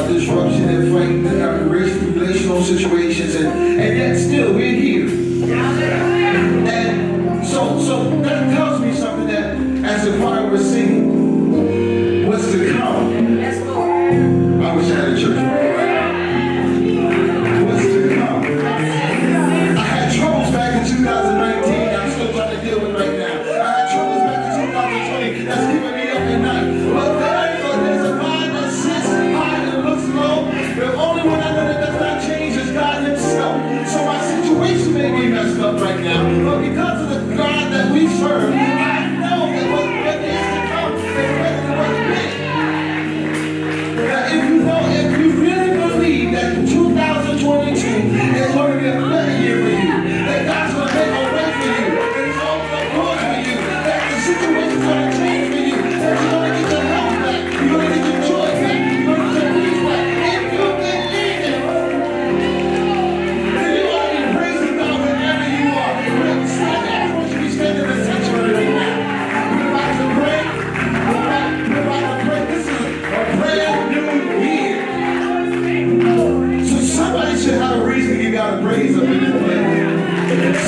disruption and fighting relational situations, and yet still we're here. And so that tells me something, that as the choir was singing, what's to come. I wish I had a church right now. What's to come. I had troubles back in 2019. I'm still trying to deal with right now. I had troubles back in 2020. That's keeping me up at night. But there's a God that sits high and looks low. The only one I know that does not change is God himself. So my situation may be messed up right now, but because of the God that we serve, I know that what is to come is better than what's been. Now, if you really believe that 2022 is going to be a better year for you, that God's going to make a way for you, that He's opening up doors for you, that the situation's going to change for you, that you're going to get your health back, you're going to get your joy back, you're going to get your peace back. If you believe it, then you ought to be praising God wherever you are. Everyone should be standing in the sanctuary right now. We're about to pray. We're about to pray. This is a brand new year. So somebody should have a reason to give God a praise up in this place.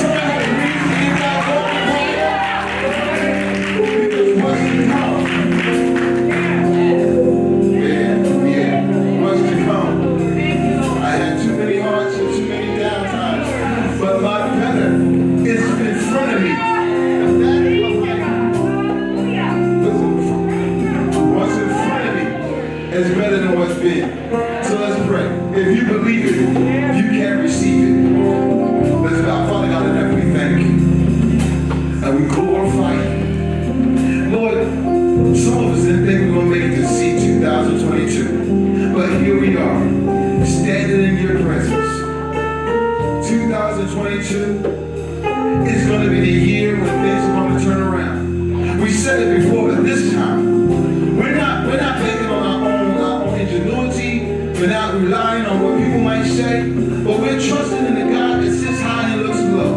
Somebody has a reason to give God glory. Because what's to come? Yeah, what's to come? I had too many hearts and too many downtimes, but my better is in front of me. And that is what what's in front of me is better than what's been. So let's pray. If you believe it, you can receive it. Let's bow. Father God in heaven, we thank you. And we glorify you. Lord, some of us didn't think we were going to make it to see 2022. But here we are, standing in your presence. 2022 is going to be the year when things are going to turn around. We said it before, but this time, we're not banking on our own ingenuity. We're not relying on what people might say, but we're trusting in the God that sits high and looks low.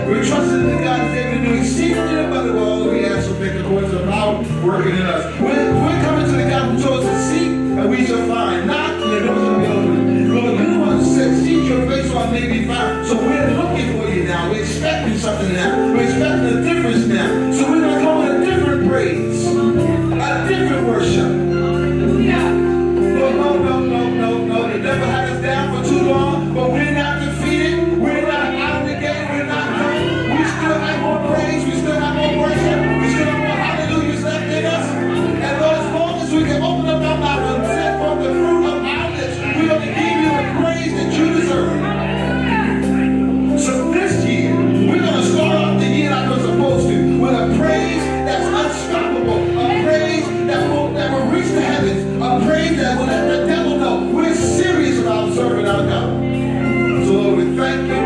We're trusting in the God that's able to do exceedingly abundantly all that we ask or think according to the power working in us. We're coming to the God who told us to seek, and we shall find. Knock, and the doors will be open. Lord, you're the one who said, seek your face so I may be found. So we're looking for you now. We're expecting something now. We're expecting a difference now. So we're going to come with a different praise, a different worship. No. The devil had us down for too long, but we're not defeated. We're not out of the gate. We're not done. We still have more praise. We still have more worship. We still have more hallelujahs left in us. And Lord, as long as we can open up our mouth and set forth the fruit of our lips, we're going to give you the praise that you deserve. So this year, we're going to start off the year like we're supposed to, with a praise that's unstoppable, a praise that will reach the heavens, a praise that will let the devil know we're serious about serving our God. So Lord, we thank you.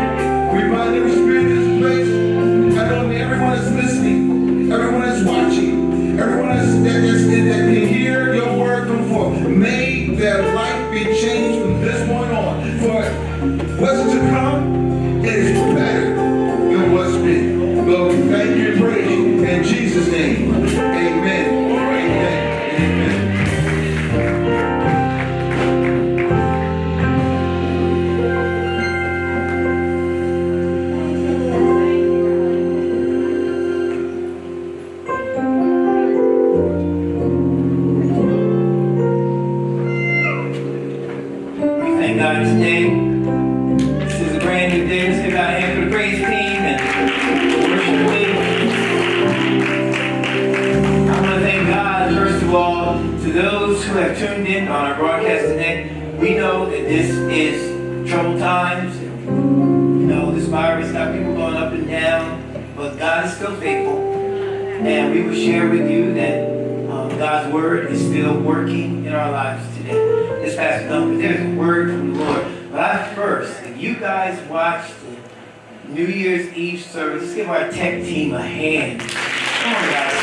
We bind every spirit in this place. And Lord, everyone is listening, everyone is watching, everyone that can hear your word come forth. May their life be changed from this point on. For what's to come is better than what's been. Lord, we thank you and praise you. In Jesus' name, amen. God today. This is a brand new day. Let's give God a hand for the praise team and worship team. I want to thank God, first of all, to those who have tuned in on our broadcast today. We know that this is troubled times. You know, this virus got people going up and down, but God is still faithful. And we will share with you that God's word is still working in our lives today. This Pastor Dunkins, there's a word from the Lord. But first, if you guys watched the New Year's Eve service, let's give our tech team a hand. Come on, guys.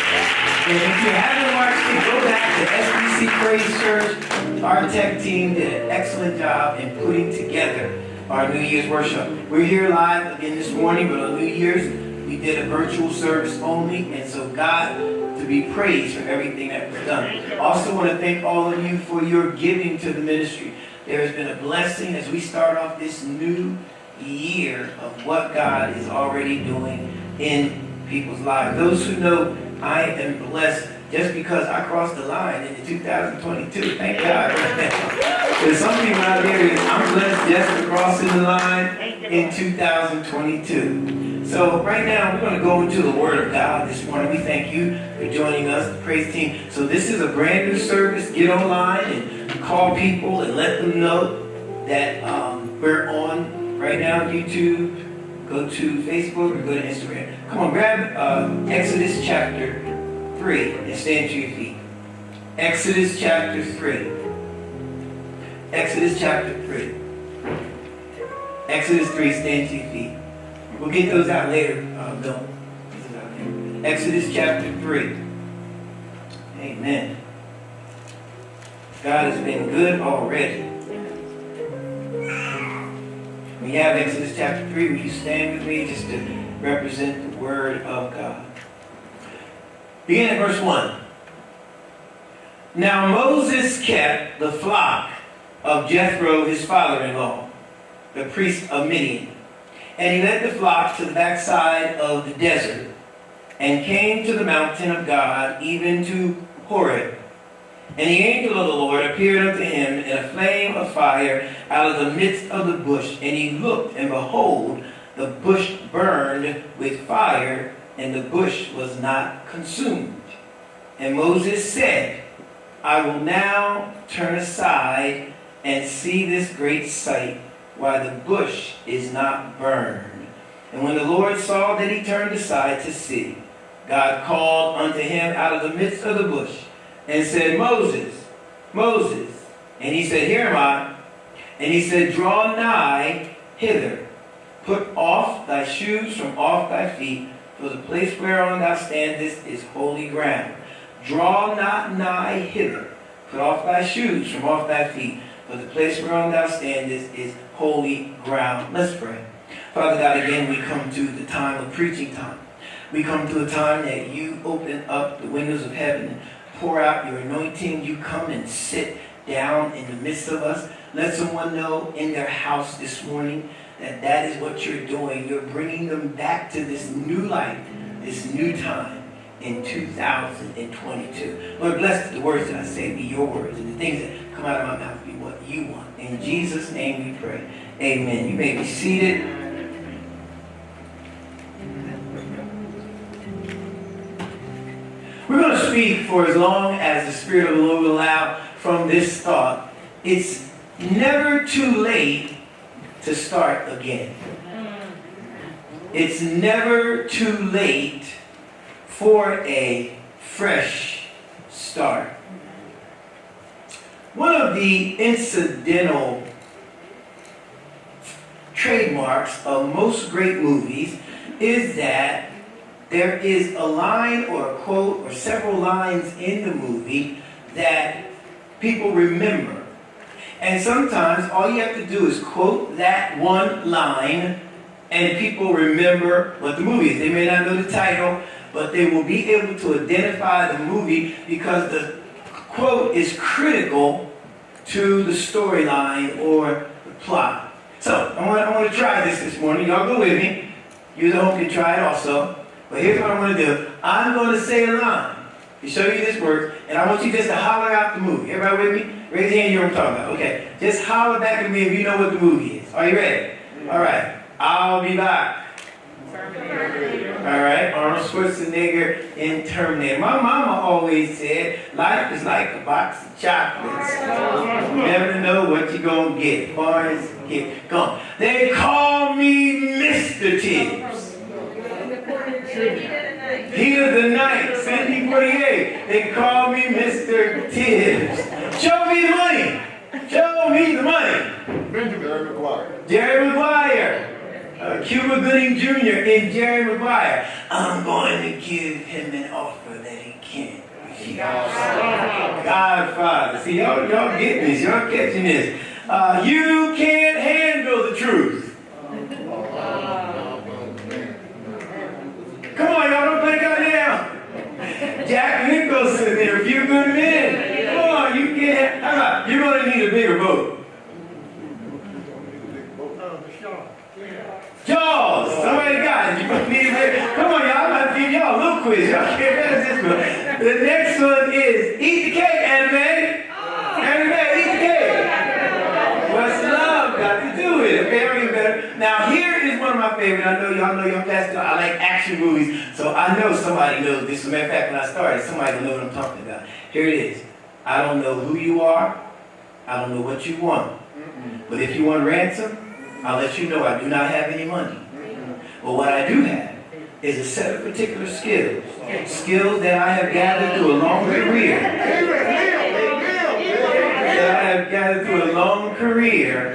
And if you haven't watched it, go back to SBC Praise Church. Our tech team did an excellent job in putting together our New Year's worship. We're here live again this morning, but on New Year's, we did a virtual service only. And so God, to be praised for everything that was done. I also want to thank all of you for your giving to the ministry. There has been a blessing as we start off this new year of what God is already doing in people's lives. Those who know I am blessed just because I crossed the line into 2022. Thank God. There's some people out there, I'm blessed just for crossing the line in 2022. So right now, we're going to go into the Word of God this morning. We thank you for joining us, the praise team. So this is a brand new service. Get online and call people and let them know that we're on right now, YouTube. Go to Facebook or go to Instagram. Come on, grab Exodus chapter 3 and stand to your feet. Exodus chapter 3. Exodus chapter 3. Exodus 3, stand to your feet. We'll get those out later, Bill. Exodus chapter 3. Amen. God has been good already. We have Exodus chapter 3. Will you stand with me just to represent the Word of God? Begin at verse 1. Now Moses kept the flock of Jethro, his father-in-law, the priest of Midian. And he led the flock to the backside of the desert, and came to the mountain of God, even to Horeb. And the angel of the Lord appeared unto him in a flame of fire out of the midst of the bush. And he looked, and behold, the bush burned with fire, and the bush was not consumed. And Moses said, I will now turn aside and see this great sight, why the bush is not burned. And when the Lord saw that he turned aside to see, God called unto him out of the midst of the bush, and said, Moses, Moses. And he said, Here am I. And he said, Draw nigh hither. Put off thy shoes from off thy feet, for the place whereon thou standest is holy ground. Draw not nigh hither. Put off thy shoes from off thy feet, for the place whereon thou standest is holy ground. Let's pray. Father God, again, we come to the time of preaching time. We come to a time that you open up the windows of heaven and pour out your anointing. You come and sit down in the midst of us. Let someone know in their house this morning that that is what you're doing. You're bringing them back to this new life, this new time in 2022. Lord, bless the words that I say be your words, and the things that come out of my mouth be what you want. In Jesus' name we pray. Amen. You may be seated. We're going to speak for as long as the Spirit of the Lord will allow from this thought. It's never too late to start again. It's never too late for a fresh start. One of the incidental trademarks of most great movies is that there is a line or a quote or several lines in the movie that people remember. And sometimes all you have to do is quote that one line and people remember what the movie is. They may not know the title, but they will be able to identify the movie because the quote is critical to the storyline or the plot. So I want to try this morning. Y'all go with me. You at home can try it also. But here's what I'm going to do. I'm going to say a line to show you this works, and I want you just to holler out the movie. Everybody with me? Raise your hand, you know what I'm talking about. Okay. Just holler back at me if you know what the movie is. Are you ready? All right. I'll be back. All right. Arnold Schwarzenegger in Terminator. My mama always said, life is like a box of chocolates. You never know what you're going to get. Boys, get gone. They call me Mr. Tibbs. Heat of the night, Sandy 48. They call me Mr. Tibbs. Show me the money. Show me the money. Jerry Maguire. Jerry Maguire. Cuba Gooding Jr. in Jerry Maguire. I'm going to give him an offer that he can't refuse. Godfather. See, y'all getting this. Y'all catching this. You can't handle the truth. Come on, y'all, don't play goddamn. Jack Nicholson and A Few Good Men. Come on, you can't. How about, you're going to need a bigger boat. Jaws. Somebody got it. You're going to need a bigger. Come on, y'all. I'm about to give y'all a little quiz. Y'all can't pass this one. The next one is Eat the Cake, anime. Anime, eat the cake. What's love got to do with it? Okay, I'm getting better. Now, here is one of my favorites. I know y'all know young pastor. I like action movies, so I know somebody knows this. As a matter of fact, when I started, somebody will know what I'm talking about. Here it is. I don't know who you are. I don't know what you want. But if you want ransom, I'll let you know I do not have any money. But what I do have is a set of particular skills. Skills that I have gathered through a long career. That I have gathered through a long career.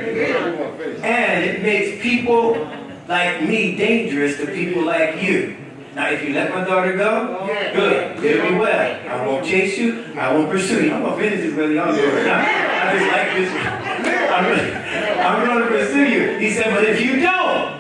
And it makes people like me dangerous to people like you. Now, if you let my daughter go, good. It'll be well. I won't chase you. I won't pursue you. I'm going to finish this really on there. I just like this one. I'm going to pursue you. He said, but if you don't,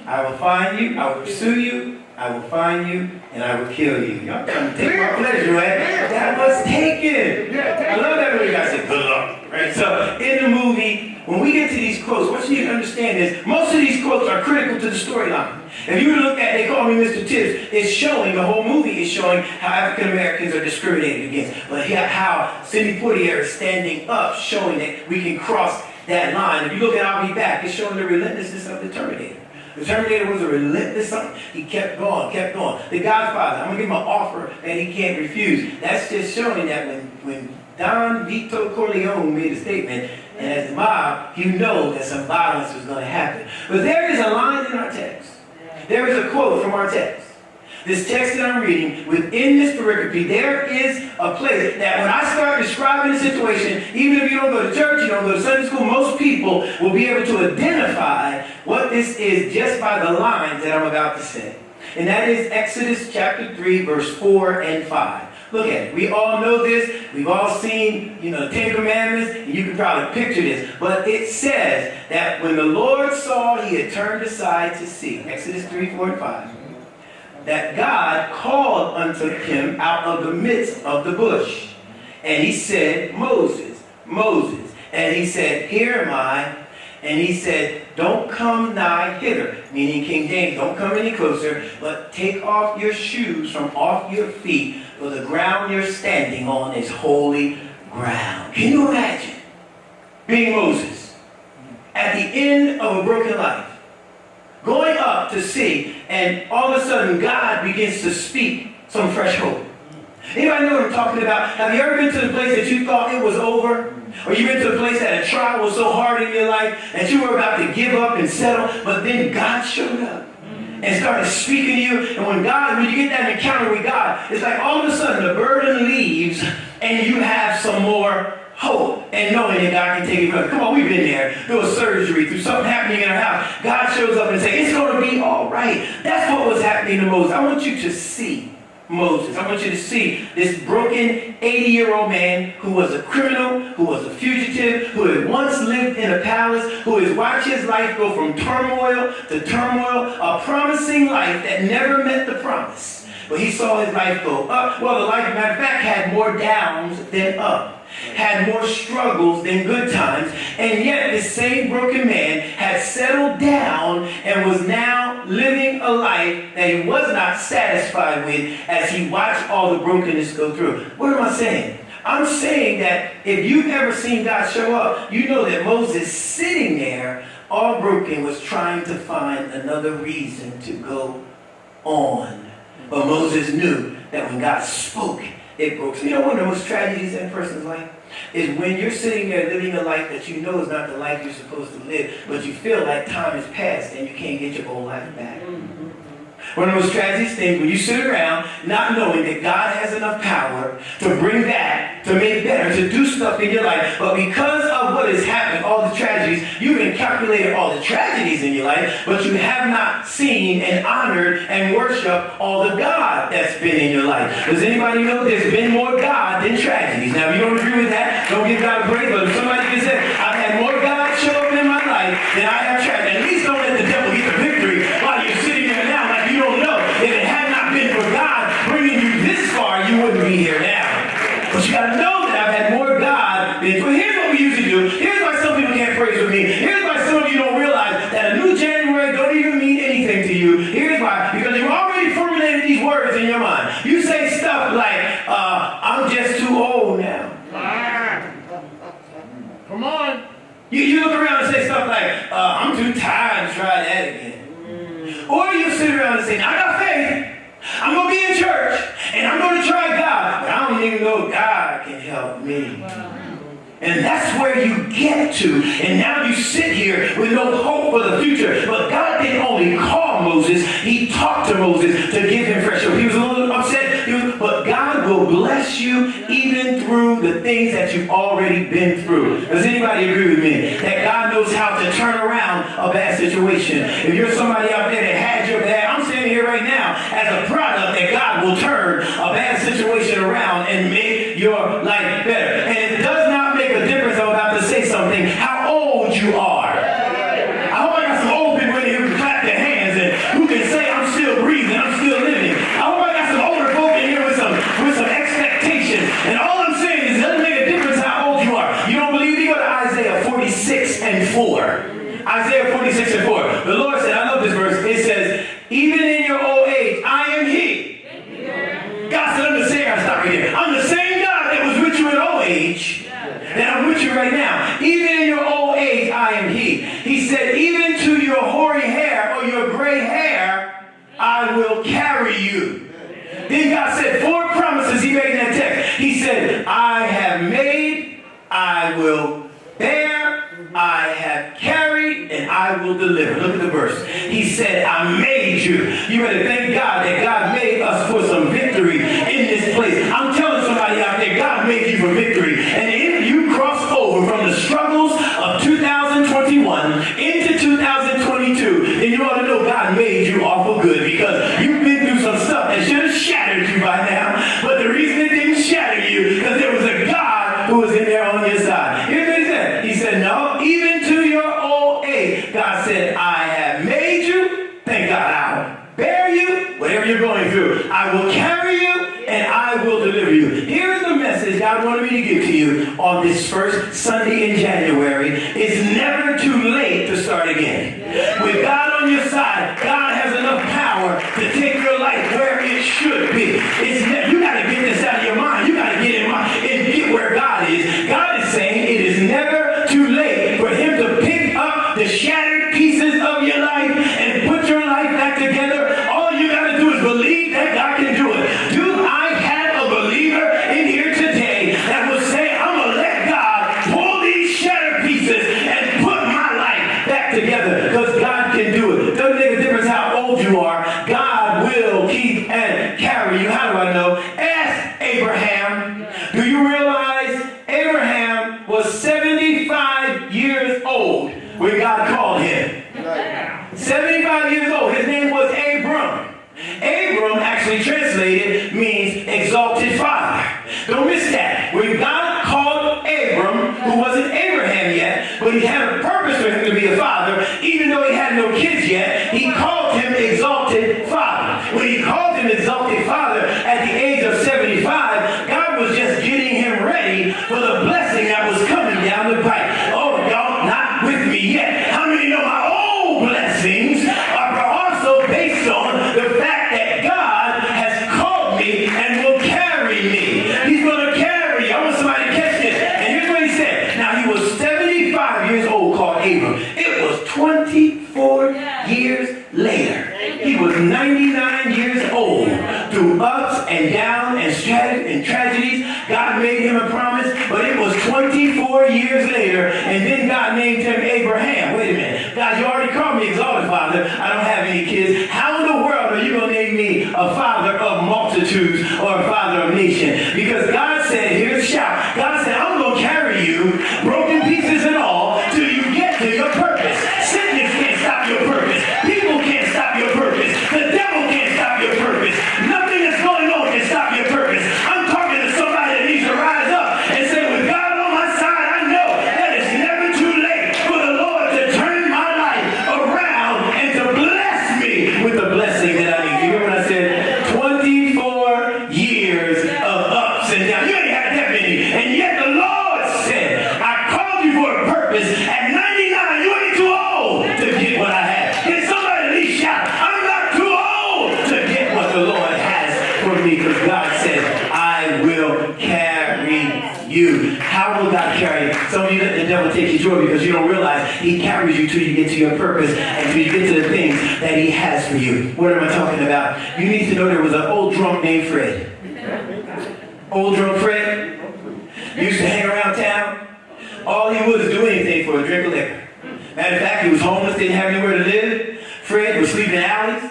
I will find you. I will pursue you. I will find you. And I will kill you. Y'all trying to take my pleasure, right? That was taken. I love that when you guys say, good luck. Right? So, in the movie, when we get to these quotes, what you need to understand is most of these quotes are critical to the storyline. If you look at They Call Me Mr. Tibbs, it's showing, the whole movie is showing how African Americans are discriminated against. But how Sidney Poitier is standing up, showing that we can cross that line. If you look at I'll Be Back, it's showing the relentlessness of the Terminator. The Terminator was a relentless something. He kept going, kept going. The Godfather, I'm going to give him an offer and he can't refuse. That's just showing that when Don Vito Corleone made a statement, and as the mob, you know that some violence was going to happen. But there is a line in our text. There is a quote from our text. This text that I'm reading, within this pericope, there is a place that when I start describing the situation, even if you don't go to church, you don't go to Sunday school, most people will be able to identify what this is just by the lines that I'm about to say. And that is Exodus chapter 3, verse 4 and 5. Look at it. We all know this. We've all seen, the Ten Commandments, and you can probably picture this. But it says that when the Lord saw he had turned aside to see, Exodus 3, 4, and 5, that God called unto him out of the midst of the bush. And he said, Moses, Moses. And he said, here am I. And he said, don't come nigh hither, meaning King James, don't come any closer, but take off your shoes from off your feet, for the ground you're standing on is holy ground. Can you imagine being Moses at the end of a broken life, going up to see, and all of a sudden God begins to speak some fresh hope? Anybody know what I'm talking about? Have you ever been to the place that you thought it was over? Or you've been to a place that a trial was so hard in your life that you were about to give up and settle, but then God showed up and started speaking to you. And when you get that encounter with God, it's like all of a sudden the burden leaves and you have some more hope and knowing that God can take you further. Come on, we've been there. Through a surgery, through something happening in our house. God shows up and says, it's going to be all right. That's what was happening to Moses. I want you to see Moses. I want you to see this broken 80-year-old man who was a criminal, who was a fugitive, who had once lived in a palace, who has watched his life go from turmoil to turmoil, a promising life that never met the promise. But he saw his life go up. Well, the life, matter of fact, had more downs than up. Had more struggles than good times, and yet this same broken man had settled down and was now living a life that he was not satisfied with as he watched all the brokenness go through. What am I saying? I'm saying that if you've ever seen God show up, you know that Moses sitting there, all broken, was trying to find another reason to go on. But Moses knew that when God spoke, it broke. So you know one of the most tragedies in a person's life is when you're sitting there living a life that you know is not the life you're supposed to live, but you feel like time has passed and you can't get your whole life back. One of the most tragic things when you sit around not knowing that God has enough power to bring back, to make better, to do stuff in your life, but because of what has happened, all the tragedies, you've been calculating all the tragedies in your life, but you have not seen and honored and worshiped all the God that's been in your life. Does anybody know there's been more God than tragedies? Now, if you don't agree with that, don't give God a praise, but if somebody can say, I've had more God show up in my life than I have tragedy, at least don't let the devil get the victory while you're sitting there now like you don't know. If it had not been for God bringing you this far, we usually do. Here's why some people can't praise with me. Here's why some of you don't realize that a new January don't even mean anything to you. Here's why. Because you've already formulated these words in your mind. You say stuff like, I'm just too old now. Come on. You look around and say stuff like, I'm too tired to try that again. Or you sit around and say, I got faith. I'm going to be in church, and I'm going to try God. But I don't even know God can help me. And that's where you get to. And now you sit here with no hope for the future. But God didn't only call Moses, he talked to Moses to give him fresh hope. He was a little upset, but God will bless you even through the things that you've already been through. Does anybody agree with me? That God knows how to turn around a bad situation. If you're somebody out there that had your bad, I'm standing here right now as a product that God will turn a bad situation around and make your life better. And it does not make a difference. I'm about to say something. How old you are. I hope I got some old people in here who can clap their hands and who can say, I'm still breathing, I'm still living. I hope I got some older folk in here with some expectation. And all I'm saying is it doesn't make a difference how old you are. You don't believe me? Go to Isaiah 46 and 4. Isaiah 46 and 4. The Lord said, I love this verse. It says, even in your old age, I am He. God said, I'm the same. I stop right here. I'm the same God that was with you in old age that I'm with you right now. Even in your old age, I am He. He said, even to your hoary hair or your gray hair, I will carry you. Then God said 4 promises he made in that text. He said, I have made, I will bear, I have carried, and I will deliver. Look at the verse. He said, I made you. You better thank God that God made us for some victory in this place. I'm telling somebody out there, God made you for victory. And if you cross over from the struggles of 2021 into 2022, then you ought to know God made you awful good, because you've been through some stuff that should have shattered you by now. But the reason it didn't shatter you, because there was a God who was in there on your side. Here's what he said. He said, no, even to your old age, God said, I have made you. Thank God, I'll bear you, whatever you're going through. I will carry you, and I will deliver you. Here's the message God wanted me to give to you on this first Sunday in January. It's never too late to start again. With God on your side, God has enough power to take your life where it should be. You got to get this out of your mind. You got to get in mind and get where God is. God is saying it is never too late for him to pick up the shattered pieces of your life and put your life back together. All you got to do is believe that God can do it. Do I have a believer in here today that will say, I'm going to let God pull these shattered pieces and put my life back together? Because God can do it. Doesn't make a difference how old you are. God will keep and carry you. How do I know? Ask Abraham. Do you realize Abraham was 75 years old when God called him? 75 years old. His name was Abram. Abram, actually translated, means exalted father. Don't miss that. When God called Abram, who wasn't Abraham yet, but he had a purpose for him to be a father, even though he had no kids yet, he called him exalted father. When he called him exalted father at the age of 75, God was just getting him ready for the blessing that was coming down the pipe. Oh, y'all not with me yet. How many know my old blessings are also based on the fact that God has called me and will carry me? He's going to carry you. I want somebody to catch this. And here's what he said. Now, he was 75 years old, called Abram. It was 24 years later. He was 99 years old. Through ups and downs and tragedies, God made him a promise, but it was 24 years later, and then God named him Abraham. Wait a minute. God, you already called me exalted father. I don't have any kids. How in the world are you going to name me a father of multitudes or a father of nations? Because God said, here's a shout. God said, I'm going to carry you, broken pieces and all, till you get to your purpose. Sickness can't stop your purpose. People can't stop your purpose. The devil can't stop your purpose. Nothing that's going on can stop your purpose. I'm talking to somebody that needs to rise up and say, with God on my side, I know that it's never too late for the Lord to turn my life around and to bless me with the blessing that I need. You hear what I said? 24 years of ups and downs. You ain't had that many. And yet the Lord said, I Some of you let the devil take your joy because you don't realize he carries you till you get to your purpose and till you get to the things that he has for you. What am I talking about? You need to know there was an old drunk named Fred. Old drunk Fred used to hang around town. All he would is do anything for a drink of liquor. Matter of fact, he was homeless, didn't have anywhere to live. Fred would sleep in alleys.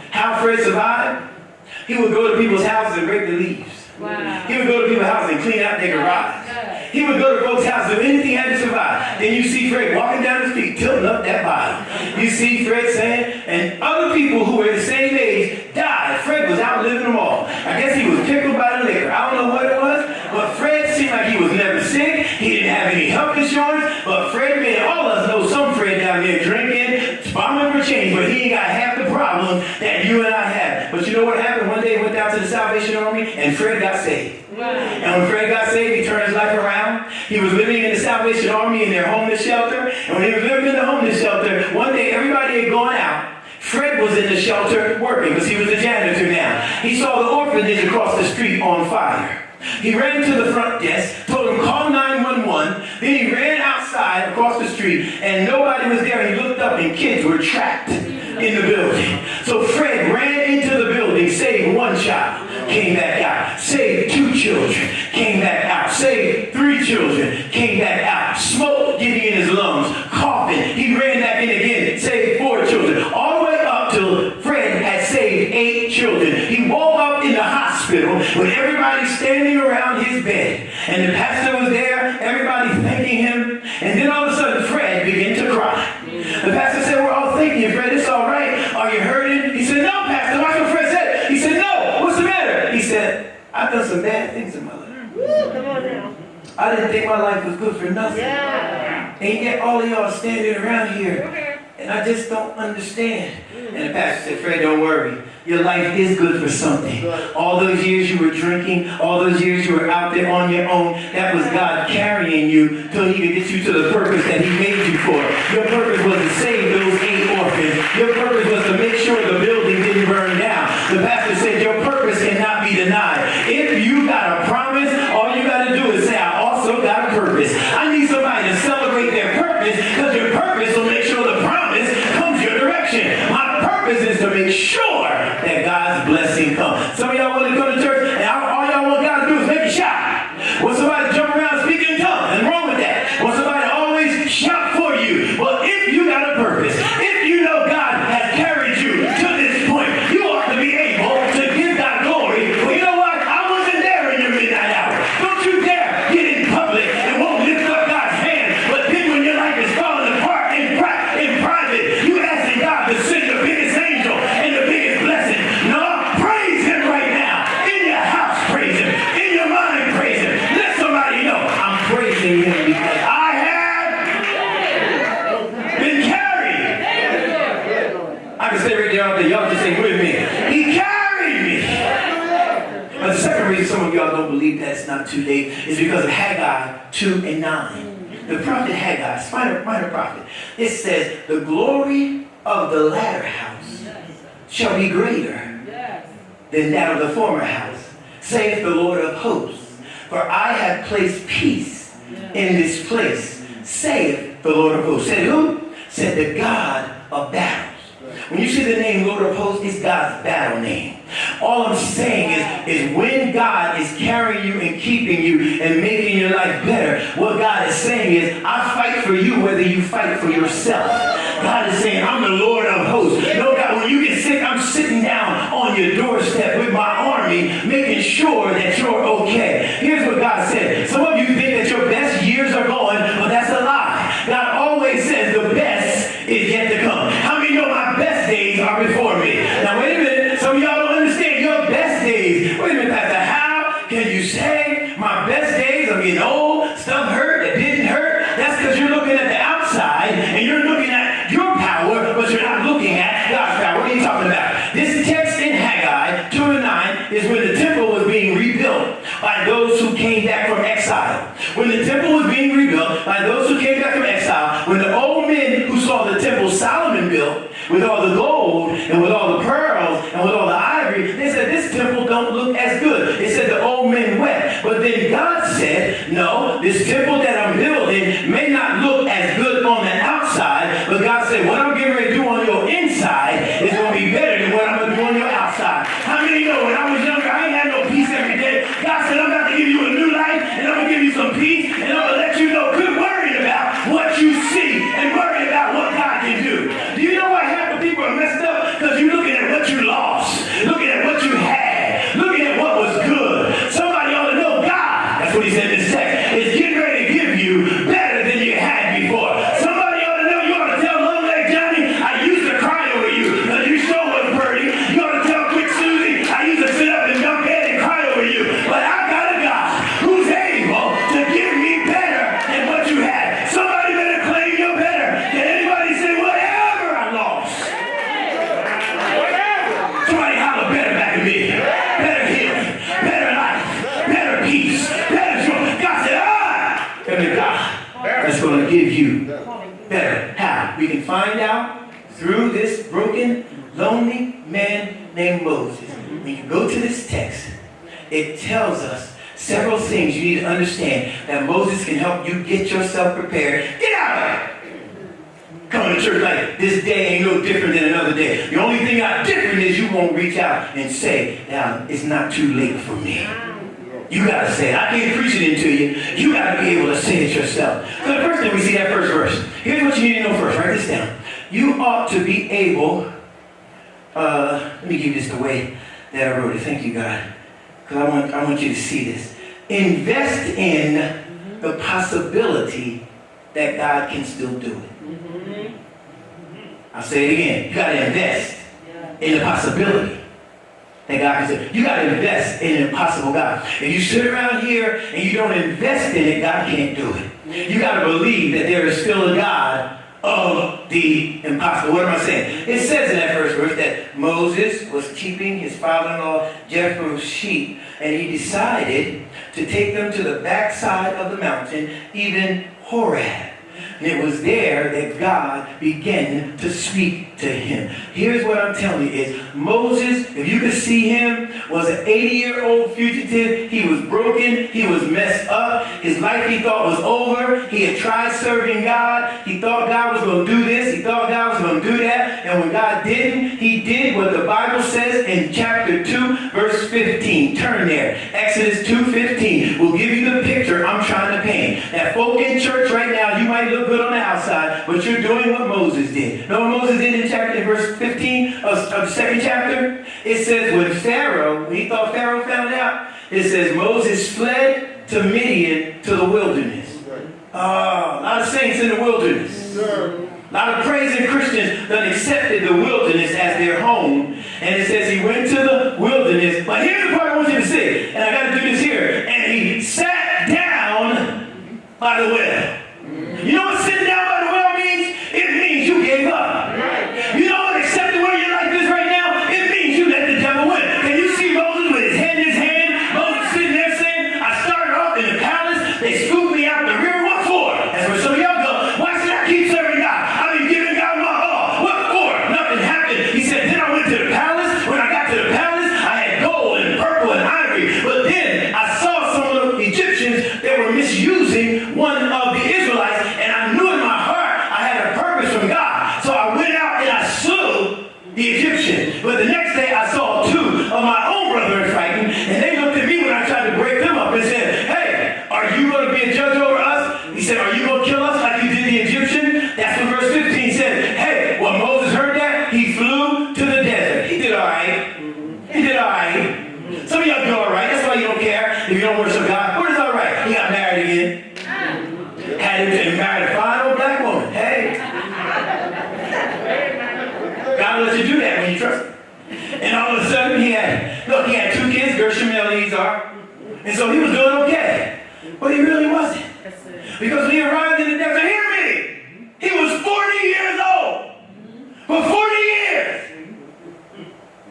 How Fred survived? He would go to people's houses and break the leaves. Wow. He would go to people's houses and clean out their garage. He would go to folks' houses, do anything he had to survive. Then you see Fred walking down the street, tilting up that bottle. You see Fred saying, and other people who were the same age died. Fred was outliving them all. I guess he was tickled by the liquor. I don't know what it was, but Fred seemed like he was never sick. He didn't have any health insurance, but Fred made all of us know some Fred down there drinking, bombing for change, but he ain't got half the problems that you and I have. But you know what happened? One day he went down to the Salvation Army, and Fred got saved. And when Fred got saved, he turned his life around. He was living in the Salvation Army in their homeless shelter. And when he was living in the homeless shelter, one day everybody had gone out. Fred was in the shelter working because he was a janitor now. He saw the orphanage across the street on fire. He ran to the front desk, told him call 911. Then he ran outside across the street and nobody was there. He looked up and kids were trapped in the building. So Fred ran into the building, saved one child, came back out. Saved 2 children, came back out. Saved 3 children, came back out. Smoke getting in his lungs, coughing. He ran back in again, saved 4 children. All the way up till Fred had saved 8 children. He woke up in the hospital with everybody standing around his bed. And the pastor was there, everybody thanking him. And then all of a sudden Fred began to cry. The pastor said, we're all thanking you, Fred. It's all right. Are you hurting? He said, no, Pastor. Watch what Fred said. He said, no. What's the matter? He said, I've done some bad things in my life. Come on now. I didn't think my life was good for nothing. Yeah. And yet all of y'all standing around here, and I just don't understand. And the pastor said, Fred, don't worry. Your life is good for something. All those years you were drinking, all those years you were out there on your own, that was God carrying you till he could get you to the purpose that he made you for. Your purpose was to save those 8 orphans. Your purpose was to make sure the building didn't burn down. The pastor said your purpose cannot be denied. If you got a promise, all you got to do is say, I also got a purpose. I need somebody to celebrate their purpose because your purpose will make sure the promise comes your direction. My purpose is to make sure that God's blessing comes. Some of y'all want to go to church and all y'all want God to do is make you shout. Want somebody to jump around speaking in tongues? Nothing wrong with that. Want somebody to always shout for you? Well, if you got a purpose, if you know God has carried you to this point, you ought to be able to give God glory. Well, you know what? I wasn't there in your midnight hour. Don't you dare get in public and won't lift up God's hand. But then when your life is falling apart in private, you asking God to send the biggest angel and the biggest blessing. No, praise him right now. In your house, praise him. In your mind, praise him. Let somebody know I'm praising him because I have been carried. I can stay right there all day. Y'all just sing with me. He carried me. But the second reason some of y'all don't believe that it's not too late is because of Haggai 2:9. The prophet Haggai, minor prophet, it says, the glory of the latter house shall be greater than that of the former house, saith the Lord of hosts. For I have placed peace in this place, saith the Lord of hosts. Said who? Said the God of battles. When you see the name Lord of hosts, it's God's battle name. All I'm saying is when God is carrying you and keeping you and making your life better, what God is saying is, I fight for you whether you fight for yourself. God is saying, I'm the Lord of hosts. No doubt when you get sick, I'm sitting down on your doorstep with my army, making sure that you're okay. Here's what God said. Some of you think that your best years are going, but that's a lie. God always says the best is yet to come. How many know my best days are before me? Now wait a minute. Some of y'all don't understand your best days. Wait a minute, Pastor. How can you say my best days? I'm getting old. Stuff hurt. It didn't hurt. That's because you're looking at the outside and you're looking at your power, but you're not looking at God's power. What are you talking about? This text in Haggai 2:9 is when the temple was being rebuilt by those who came back from exile. When the temple was being rebuilt by those who came back from exile, when the old men who saw the temple Solomon built with all the gold and with all the pearls and with all the ivory, they said, this temple don't look as good. It said the old men wept. But then God said, no, this temple that I'm building give you better. How? We can find out through this broken, lonely man named Moses. When you go to this text, it tells us several things you need to understand that Moses can help you get yourself prepared. Get out of it! Coming to church like this day ain't no different than another day. The only thing that's different is you won't reach out and say, now it's not too late for me. You gotta say it. I can't preach it into you. You gotta be able to say it yourself. So the first thing we see that first verse. Here's what you need to know first. Write this down. You ought to be able. Let me give you this the way that I wrote it. Thank you, God. Because I want you to see this. Invest in the possibility that God can still do it. I'll say it again. You got to invest in the possibility that God can do it. You got to invest in an impossible God. If you sit around here and you don't invest in it, God can't do it. You got to believe that there is still a God of the impossible. What am I saying? It says in that first verse that Moses was keeping his father-in-law Jethro's sheep, and he decided to take them to the backside of the mountain, even Horeb. And it was there that God began to speak to him. Here's what I'm telling you is Moses, if you could see him, was an 80-year-old fugitive. He was broken. He was messed up. His life he thought was over. He had tried serving God. He thought God was going to do this. He thought God was going to do that. And when God didn't, he did what the Bible says in chapter 2, verse 15. Turn there. Exodus 2:15 will give you the picture I'm trying to paint. That folk in church right now, you might look good on the outside, but you're doing what Moses did. Know what Moses did in verse 15 of the second chapter? It says when he thought Pharaoh found out, it says Moses fled to Midian to the wilderness. A lot of saints in the wilderness. A lot of praising Christians that accepted the wilderness as their home. And it says he went to the wilderness. But here's the part I want you to see. And I got to do this here. And he sat down by the well. You know what sitting down by the well means? It means you gave up. You know what accepting where your life is right now? It means you let the devil win. Can you see Moses with his head in his hand? Moses sitting there saying, I started off in the palace. They scooped me out the rear. What for? That's where some of y'all go. Why should I keep serving God? I've been giving God my all. What for? Nothing happened. He said, then I went to the palace. When I got to the palace, I had gold and purple and ivory. But then I saw some of the Egyptians that were misusing one of the Israelites. And I knew in my heart I had a purpose from God. So I went out and I slew the Egyptian. But the next day I saw two of my own brethren frightened. And they looked at me when I tried to break them up and said, hey, are you going to be a judge over us? He said, are you going to kill us like you did the Egyptian? That's what verse 15 said. Hey, when Moses heard that, he flew to the desert. He did all right. He did all right. Some of y'all do all right. That's why you don't care if you don't worship God. What is all right? He got married again. Had him married a fine old black woman. Hey. God lets you do that when you trust him. And all of a sudden he had 2 kids, Gershom and Eleazar. And so he was doing okay. But he really wasn't. Because when he arrived in the desert, hear me, he was 40 years old. For 40 years,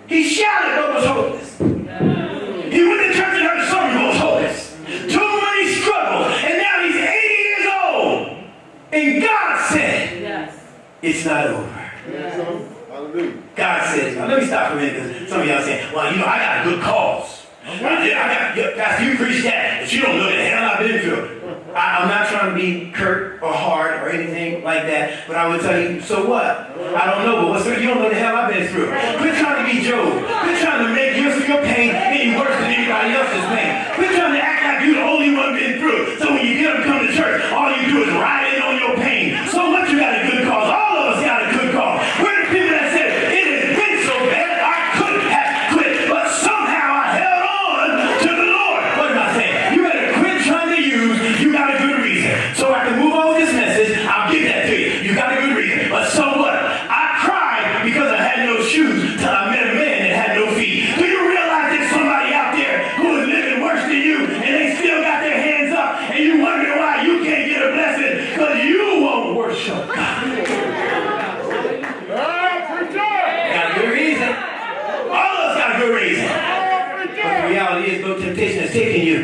he shouted what was hopeless. He went to church and heard the sermon what was hopeless. Too many struggles. And now he's 80 years old. And God said, it's not over. God says, now let me stop for a minute because some of y'all saying, well, you know, I got a good cause. Pastor, you preach that, but you don't know the hell I've been through. I'm not trying to be curt or hard or anything like that, but I would tell you, so what? I don't know, but what's you don't know the hell I've been through. Quit trying to be Job. Quit trying to make your pain any worse than anybody else's pain. Quit trying to act like you're the only one been through. So when you get up and come to church, all you do is ride in on your pain. So what you got a good cause? All of us got a good cause. We're the people that said, it has been so bad, I could have quit, but somehow I held on to the Lord. What am I saying? You better quit trying to use, you got a good reason. So I can move on with this message, I'll give that to you. You got a good reason. But so what? I cried because I had no shoes till I met a man that had no feet. Do you realize there's somebody out there who is living worse than you and they still got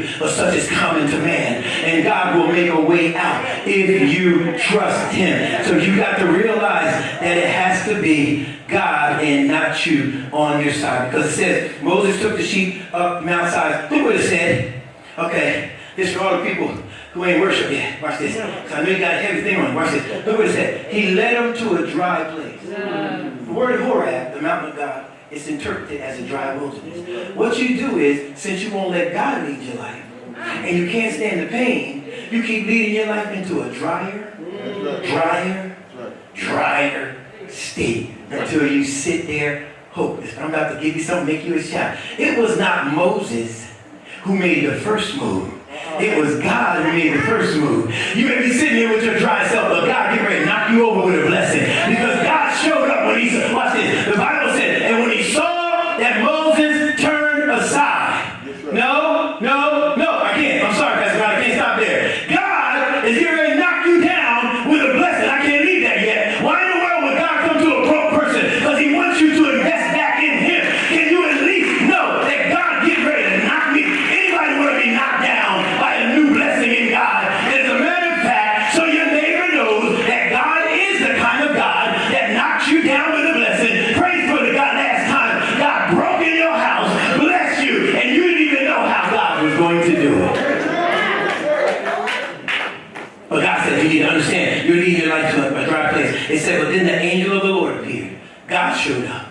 you, but such is common to man. And God will make a way out if you trust him. So you got to realize that it has to be God and not you on your side. Because it says Moses took the sheep up Mount Sinai. Look what it said. Okay, this is for all the people who ain't worship yet. Watch this. So I know you got a heavy thing on. Watch this. Look what it said. He led them to a dry place. The word Horeb, the mountain of God, is interpreted as a dry wilderness. What you do is, since you won't let God lead your life, and you can't stand the pain, you keep leading your life into a drier state until you sit there hopeless. I'm about to give you something, make you a shout. It was not Moses who made the first move. It was God who made the first move. You may be sitting here with your dry self, but God get ready to knock you over with a blessing. Because God showed up when he said, watch this. The Bible said, and when he saw that Moses turned aside. No, I can't. I'm sorry, Pastor God, I can't stop there. God is here ready to knock you down with a blessing. I can't leave that yet. Why in the world would God come to a broke person? Because he wants you to invest back in him. Can you at least know that God get ready to knock me? Anybody want to be knocked down by a new blessing in God? As a matter of fact, so your neighbor knows that God is the kind of God that knocks you down with a blessing. Praise for the God last time God broke in your house, bless you, and you didn't even know how God was going to do it. But God said, you need to understand, you're leading your life to a dry place. It said, but then the angel of the Lord appeared. God showed up.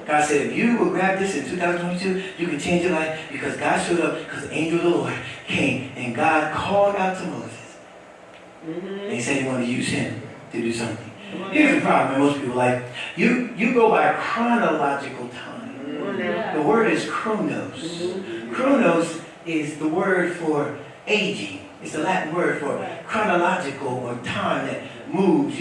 God said, if you will grab this in 2022, you can change your life because God showed up because the angel of the Lord came and God called out to Moses. And he said he wanted to use him to do something. Here's the problem in most people like, you go by chronological time. The word is chronos. Chronos is the word for aging. It's the Latin word for chronological or time that moves,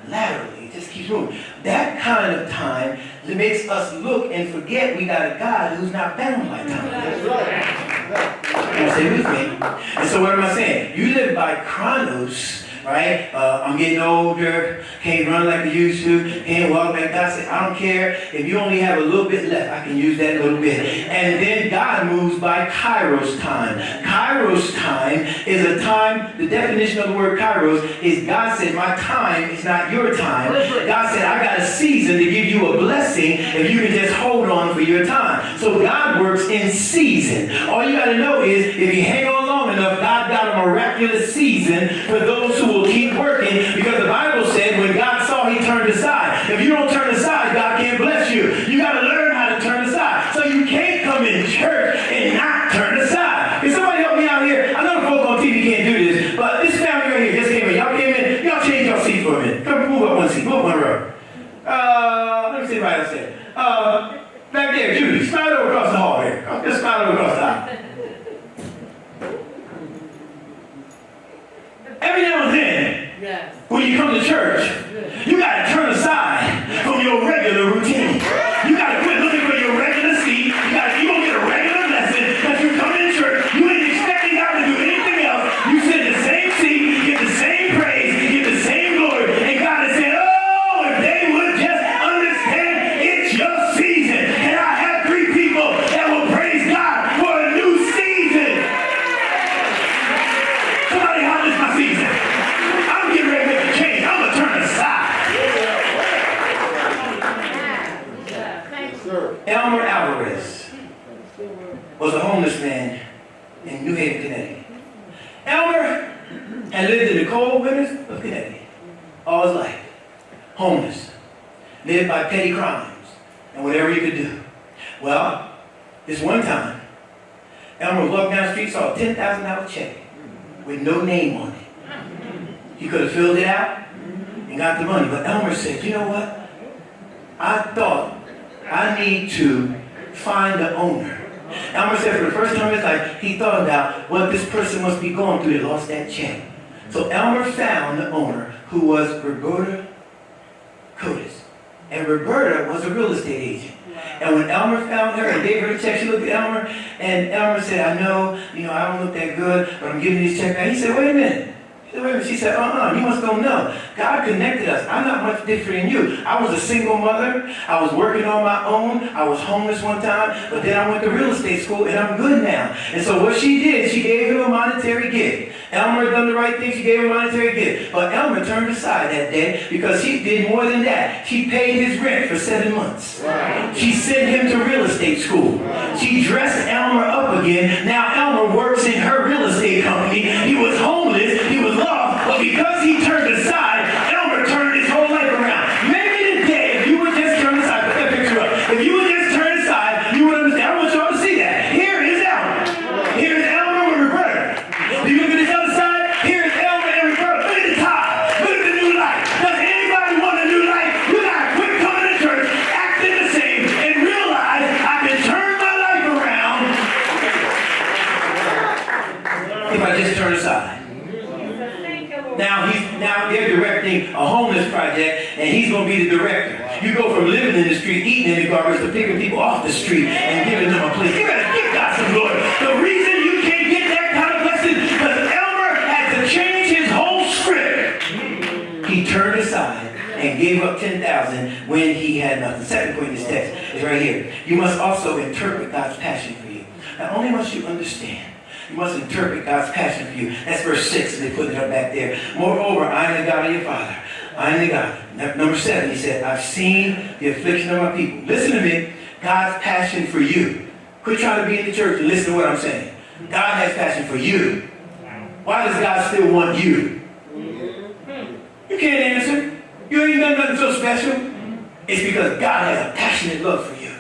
laterally. It just keeps moving. That kind of time that makes us look and forget we got a God who's not bound by time. That's right. You stay with me. And so what am I saying? You live by chronos, right? I'm getting older, can't run like I used to, can't walk like God said. I don't care. If you only have a little bit left, I can use that little bit. And then God moves by Kairos time. Kairos time is a time, the definition of the word Kairos is God said, my time is not your time. God said, I got a season to give you a blessing if you can just hold on for your time. So God works in season. All you got to know is if you hang on long enough, God got a miraculous season for those who will keep working, because the Bible said when God saw, he turned aside. If you don't turn aside, God can't bless you. You got to learn how to turn aside. So you can't come in church and not turn aside. Can somebody help me out here? I know the folks on TV can't do this, but this family right here just came in. Y'all came in. Y'all change your seat for a minute. Come move up one seat. Move up one row. Let me see what else there. Back there, Judy. Smile over across the hall here. Just smile over across the aisle. Every now and then, when you come to church, you got to turn aside from your regular routine. You got to quit looking for your regular seat. You going to get a regular lesson because you come in church. You ain't expecting God to do anything else. You sit in the same seat, get the same praise, get the same glory. And God is saying, oh, if they would just understand it's your season. And I have 3 people that will praise God for a new season. Somebody holler, it's my season. I'm getting ready to make a change. I'm going to turn aside. Elmer Alvarez was a homeless man in New Haven, Connecticut. Elmer had lived in the cold winters of Connecticut all his life. Homeless. Lived by petty crimes and whatever he could do. Well, this one time, Elmer was walking down the street, saw a $10,000 check with no name on it. He could have filled it out and got the money. But Elmer said, you know what? I thought I need to find the owner. Elmer said for the first time in his life, he thought about what this person must be going through that lost that check. So Elmer found the owner, who was Roberta Cotis. And Roberta was a real estate agent. And when Elmer found her and gave her the check, she looked at Elmer, and Elmer said, I know, I don't look that good, but I'm giving you this check back. He said, wait a minute. She said, you must don't know. God connected us. I'm not much different than you. I was a single mother. I was working on my own. I was homeless one time, but then I went to real estate school, and I'm good now. And so what she did, she gave him a monetary gift. Elmer done the right thing. She gave him a monetary gift. But Elmer turned aside that day because she did more than that. She paid his rent for 7 months. Wow. She sent him to real estate school. Wow. She dressed Elmer up again. Now Elmer works in her real estate company. He was homeless. He was lost. But because he turned aside, Elmer turned his whole life around. Maybe today, if you would just turn aside, put that picture up. If you would just turn aside, you would understand. I want y'all to see that. Here is Elmer. Here is Elmer with Roberta. Do you look at this other side? Here is Elmer and Roberta. Look at the tie. Look at the new life. Does anybody want a new life? You gotta quit coming to church, acting the same, and realize I can turn my life around if I just turn aside. Now they're directing a homeless project, and he's going to be the director. You go from living in the street, eating in the garbage, to picking people off the street and giving them a place. You got to give God some glory. The reason you can't get that kind of blessing is because Elmer had to change his whole script. He turned aside and gave up $10,000 when he had nothing. The second point in this text is right here. You must also interpret God's passion for you. Not only must you understand, you must interpret God's passion for you. That's verse 6. They put it up back there. Moreover, I am the God of your father. I am the God. Number 7, he said, I've seen the affliction of my people. Listen to me. God's passion for you. Quit trying to be in the church and listen to what I'm saying. God has passion for you. Why does God still want you? You can't answer. You ain't done nothing so special. It's because God has a passionate love for you.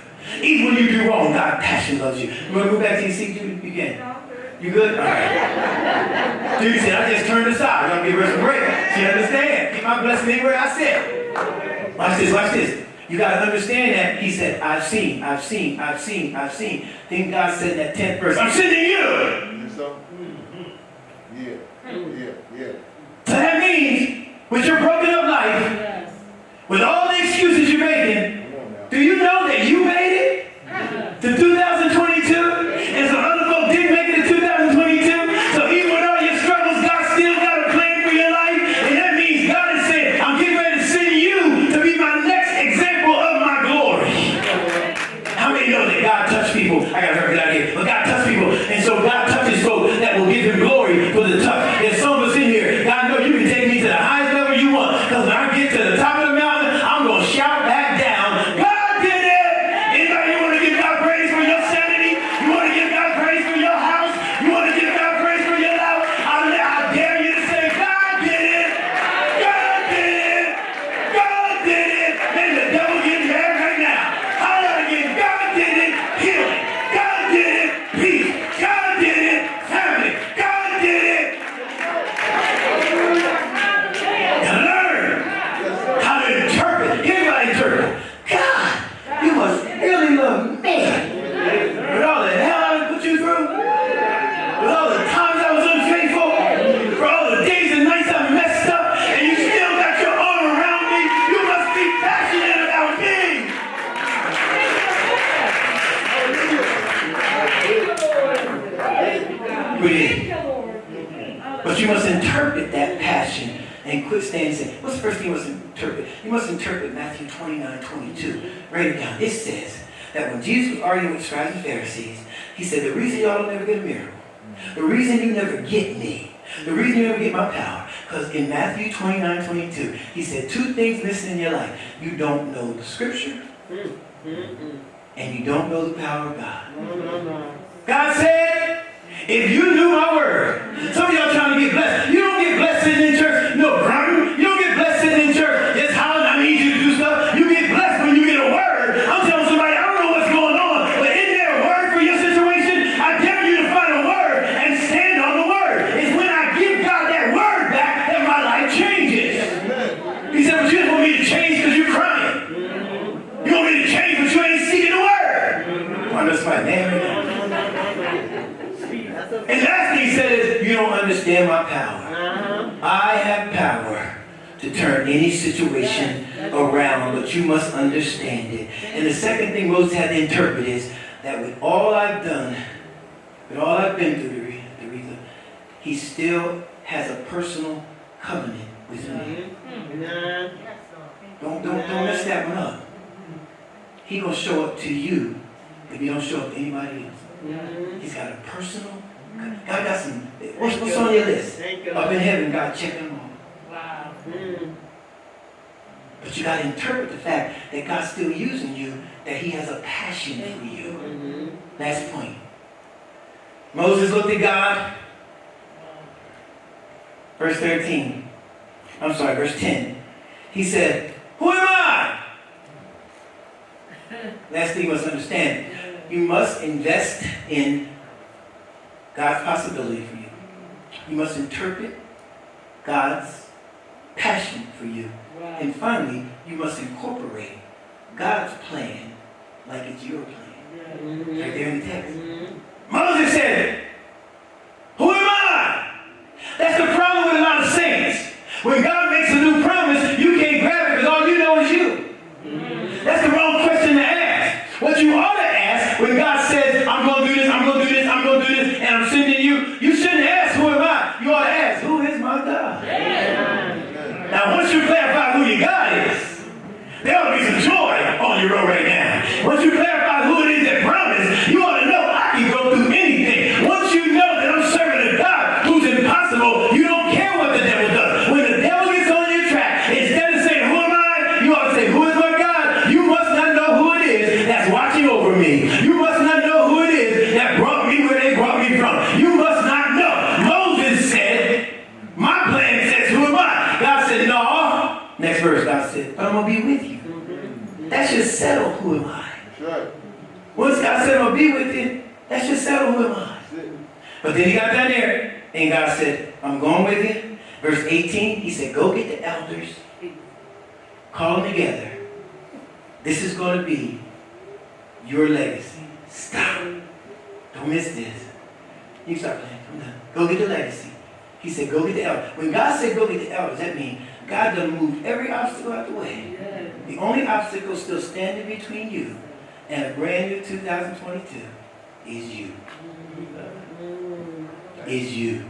Even when you do wrong, God passionate loves you. You want to go back to your seat, Judy? You can. You good? All right. Judy said, I just turned aside. I'm going to give her some break. She understands. Keep my blessing anywhere I sit. Watch this, watch this. You got to understand that. He said, I've seen. Then God said in that 10th verse, I'm sending you. So? Yeah. So that means, with your broken up life, with all the excuses you're making, do you know that you made it to 2022? And some other folks didn't make it to 2022? So even with all your struggles, God still got a plan for your life. And that means God is saying, I'm getting ready to send you to be my next example of my glory. How many know that God touched people? I got to hurry out here. But God touched people. And so God touches folks that will give him glory for the touch. There's some of us in here. God knows you can take me to the highest level you want. Because when I get to the top of the mountain, I'm going to shout back down, God did it! Anybody you want to give God praise for your sanity? You want to give God praise for your house? You want to give God praise for your life? I dare you to say, God did it! God did it! God did it! And the devil getting mad right now. Holler again, God did it! Healing! God did it! Peace! God did it! Family! God did it! And learn how to interpret. Here's what I interpret. God, you must really love me. With all the hell I put you through, with all the times I was unfaithful, for all the days and nights I messed up, and you still got your arm around me, you must be passionate about me. But you must interpret that passion and quit standing and say, what's the first thing you must interpret? You must interpret Matthew 29:22. Write it down. It says that when Jesus was arguing with scribes and Pharisees, he said, the reason y'all don't never get a miracle, the reason you never get me, the reason you never get my power, because in Matthew 29:22, he said 2 things missing in your life. You don't know the scripture, and you don't know the power of God. God said, if you knew my word, some of y'all trying to get blessed. You don't get blessed sitting in church. No, Brian, you don't get blessed sitting in church. It's how I need you to do stuff. You get blessed when you get a word. I'm telling somebody, I don't know what's going on, but isn't there a word for your situation? I dare you to find a word and stand on the word. It's when I give God that word back that my life changes. He said, but you just want me to change because you're crying. You want me to change, but you ain't seeking the word. Well, that's my name. And the last thing he said is, you don't understand my power. I have power to turn any situation around, but you must understand it. And the second thing Moses had to interpret is that with all I've done, with all I've been through, he still has a personal covenant with me. Nah. Don't mess that one up. He gonna show up to you if he don't show up to anybody else. He's got a personal. God got some. What's on your list? Up in heaven, God checking them off. Wow. But you got to interpret the fact that God's still using you, that he has a passion for you. Last point. Moses looked at God. Verse 13. I'm sorry, verse 10. He said, "Who am I?" Last thing you must understand. You must invest in God's possibility for you. You must interpret God's passion for you. And finally, you must incorporate God's plan like it's your plan. Right there in the text. Moses said, "Who am I?" That's the problem with a lot of saints. When God makes a new promise, you can't grab it because all you know is you. That's the wrong question to ask. What you ought to ask when God says, "I'm going to do this, I'm going to do this, I'm going to do this, and I'm sending you," you shouldn't ask, "Who am I?" You ought to ask, "Who is my God?" Now, once you clarify who your God is, there ought to be some joy on your road right now. Once you clarify who it is that promised, you ought to know I can go through anything. Once you know that I'm serving a God who's impossible, you don't care what the devil does. When the devil gets on your track, instead of saying, "Who am I?" you ought to say, "Who is my God?" You must not know who it is that's watching over me. You must not know who it is that brought me where they brought me from. You must not know. Moses said, "My plan says, who am I?" God said, "No." Next verse, God said, "But I'm going to be with you." That should settle who am I. Once God said, "I'm going to be with you," that should settle who am I. But then he got down there, and God said, "I'm going with you." Verse 18, he said, "Go get the elders, call them together. This is going to be your legacy." Stop. Don't miss this. You start playing. I'm done. Go get the legacy. He said, "Go get the elders." When God said, "Go get the elders," that means God done moved every obstacle out the way. The only obstacle still standing between you and a brand new 2022 is you. Is you.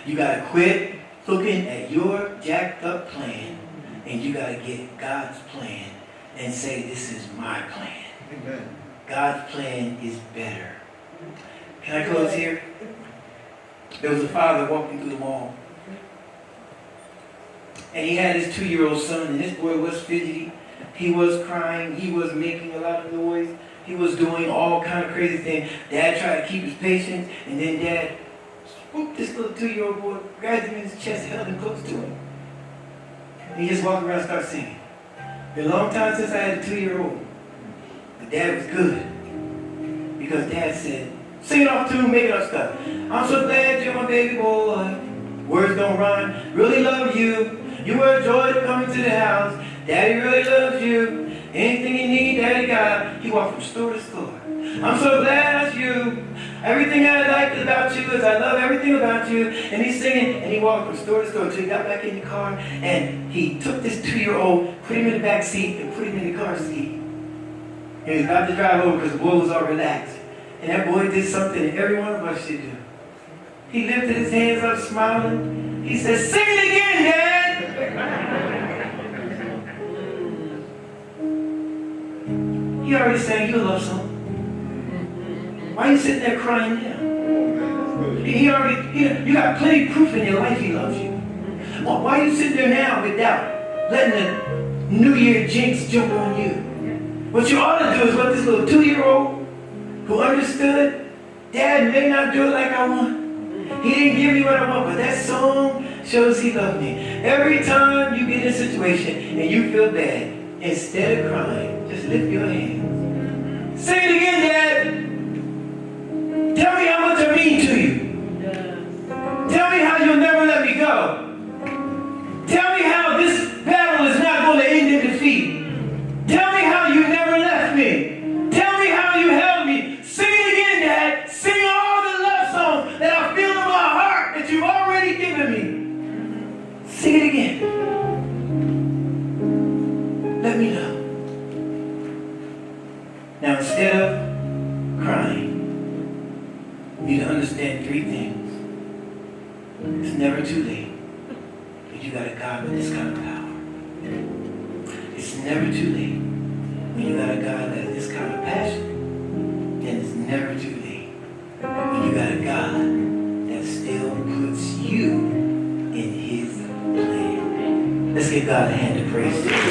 You got to quit looking at your jacked up plan and you got to get God's plan and say, "This is my plan." Amen. God's plan is better. Can I close here? There was a father walking through the mall. And he had his 2-year-old son, and this boy was fidgety. He was crying. He was making a lot of noise. He was doing all kind of crazy things. Dad tried to keep his patience, and then Dad swooped this little 2-year-old boy, grabbed him in his chest, held him close to him. And he just walked around and started singing. Been a long time since I had a 2-year-old. But Dad was good. Because Dad said, "Sing it off tune, make it up stuff. I'm so glad you're my baby boy. Words don't rhyme. Really love you. You were a joy to come into the house. Daddy really loves you. Anything you need, Daddy got." He walked from store to store. "I'm so glad that's you. Everything I like about you is I love everything about you." And he's singing, and he walked from store to store until he got back in the car, and he took this 2-year-old, put him in the back seat, and put him in the car seat. He was about to drive over because the boy was all relaxed. And that boy did something that every one of us should do. He lifted his hands up, smiling. He said, "Sing it again, Dad." He already sang you a love song. Why are you sitting there crying now? You got plenty of proof in your life he loves you. Why are you sitting there now with doubt, letting the New Year jinx jump on you? What you ought to do is what this little 2-year-old who understood, "Dad may not do it like I want. He didn't give me what I want, but that song shows he loved me." Every time you get in a situation and you feel bad, instead of crying, just lift your hands. Sing it again, Dad. Tell me how much I mean to you. Tell me how you'll never let me go. Tell me how this battle is not going to end in defeat. Tell me how you never left me. Tell me how you held me. Sing it again, Dad. Sing all the love songs that I feel in my heart that you've already given me. Sing it again. Let me know. Now, instead of crying, you need to understand 3 things. It's never too late God with this kind of power. It's never too late. When you got a God that has this kind of passion, then it's never too late. When you got a God that still puts you in his plan. Let's give God a hand of praise.